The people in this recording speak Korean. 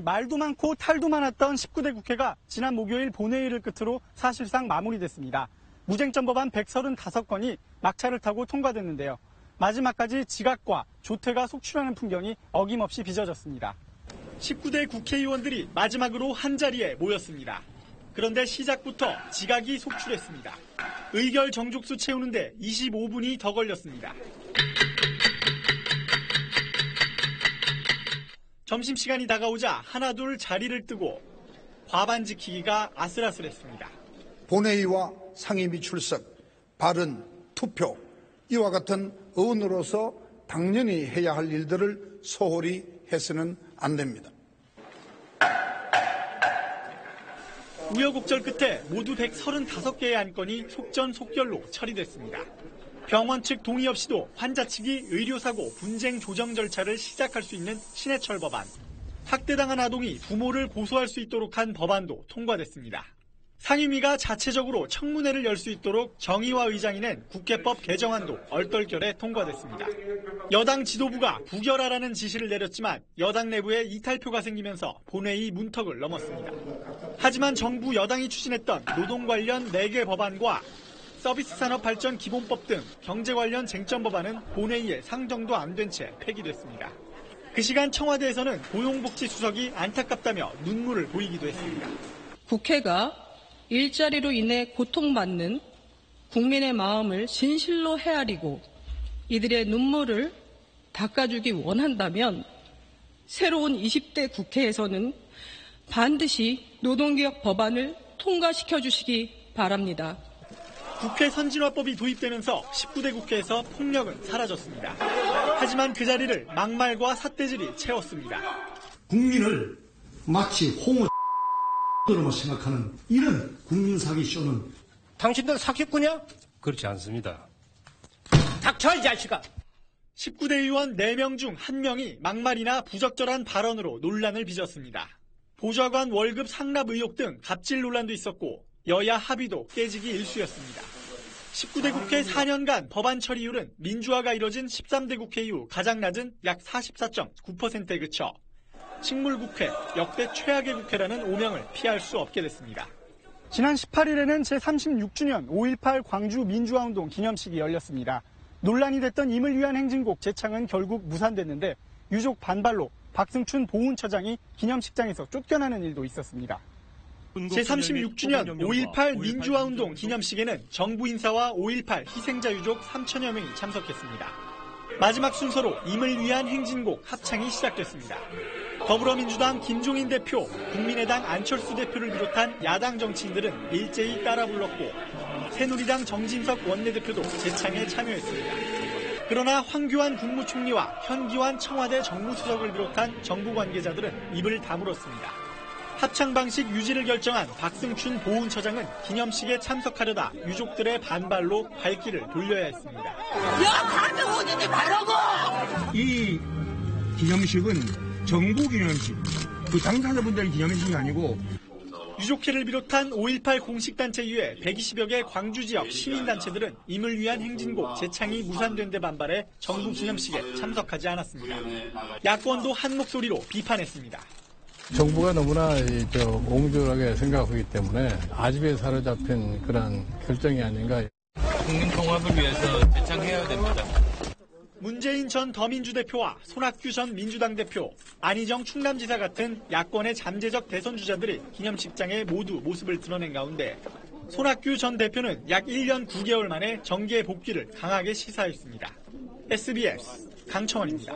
말도 많고 탈도 많았던 19대 국회가 지난 목요일 본회의를 끝으로 사실상 마무리됐습니다. 무쟁점 법안 135건이 막차를 타고 통과됐는데요. 마지막까지 지각과 조퇴가 속출하는 풍경이 어김없이 빚어졌습니다. 19대 국회의원들이 마지막으로 한자리에 모였습니다. 그런데 시작부터 지각이 속출했습니다. 의결 정족수 채우는데 25분이 더 걸렸습니다. 점심시간이 다가오자 하나둘 자리를 뜨고 과반 지키기가 아슬아슬했습니다. 본회의와 상임위 출석, 발언, 투표 이와 같은 의원으로서 당연히 해야 할 일들을 소홀히 해서는 안 됩니다. 우여곡절 끝에 모두 135개의 안건이 속전속결로 처리됐습니다. 병원 측 동의 없이도 환자 측이 의료사고 분쟁 조정 절차를 시작할 수 있는 신해철 법안, 학대당한 아동이 부모를 고소할 수 있도록 한 법안도 통과됐습니다. 상임위가 자체적으로 청문회를 열 수 있도록 정의화 의장이 낸 국회법 개정안도 얼떨결에 통과됐습니다. 여당 지도부가 부결하라는 지시를 내렸지만 여당 내부에 이탈표가 생기면서 본회의 문턱을 넘었습니다. 하지만 정부 여당이 추진했던 노동 관련 4개 법안과 서비스 산업 발전 기본법 등 경제 관련 쟁점 법안은 본회의에 상정도 안 된 채 폐기됐습니다. 그 시간 청와대에서는 고용복지수석이 안타깝다며 눈물을 보이기도 했습니다. 국회가 일자리로 인해 고통받는 국민의 마음을 진실로 헤아리고 이들의 눈물을 닦아주기 원한다면 새로운 20대 국회에서는 반드시 노동개혁 법안을 통과시켜 주시기 바랍니다. 국회 선진화법이 도입되면서 19대 국회에서 폭력은 사라졌습니다. 하지만 그 자리를 막말과 삿대질이 채웠습니다. 국민을 마치 홍어 으로만 생각하는 이런 국민사기 쇼는 당신들 사기꾼이야? 그렇지 않습니다. 닥쳐 이 자식아. 19대 의원 4명 중 1명이 막말이나 부적절한 발언으로 논란을 빚었습니다. 보좌관 월급 상납 의혹 등 갑질 논란도 있었고 여야 합의도 깨지기 일쑤였습니다. 19대 국회 4년간 법안 처리율은 민주화가 이뤄진 13대 국회 이후 가장 낮은 약 44.9%에 그쳐 식물국회, 역대 최악의 국회라는 오명을 피할 수 없게 됐습니다. 지난 18일에는 제36주년 5.18 광주 민주화운동 기념식이 열렸습니다. 논란이 됐던 임을 위한 행진곡 재창은 결국 무산됐는데 유족 반발로 박승춘 보훈처장이 기념식장에서 쫓겨나는 일도 있었습니다. 제36주년 5.18 민주화운동 기념식에는 정부 인사와 5.18 희생자 유족 3천여 명이 참석했습니다. 마지막 순서로 임을 위한 행진곡 합창이 시작됐습니다. 더불어민주당 김종인 대표, 국민의당 안철수 대표를 비롯한 야당 정치인들은 일제히 따라 불렀고 새누리당 정진석 원내대표도 재창에 참여했습니다. 그러나 황교안 국무총리와 현기환 청와대 정무수석을 비롯한 정부 관계자들은 입을 다물었습니다. 합창 방식 유지를 결정한 박승춘 보훈처장은 기념식에 참석하려다 유족들의 반발로 발길을 돌려야 했습니다. 야, 가면 어디니 가라고! 이 기념식은 정부 기념식, 그 당사자분들의 기념식이 아니고 유족회를 비롯한 5.18 공식단체 이외 120여 개 광주 지역 시민단체들은 임을 위한 행진곡 재창이 무산된 데 반발해 정부 기념식에 참석하지 않았습니다. 야권도 한 목소리로 비판했습니다. 정부가 너무나 옹졸하게 생각하고 있기 때문에 아집에 사로잡힌 그런 결정이 아닌가. 국민 통합을 위해서 재창해야 됩니다. 문재인 전 더민주 대표와 손학규 전 민주당 대표, 안희정 충남지사 같은 야권의 잠재적 대선 주자들이 기념식장에 모두 모습을 드러낸 가운데 손학규 전 대표는 약 1년 9개월 만에 정계에 복귀를 강하게 시사했습니다. SBS 강청원입니다.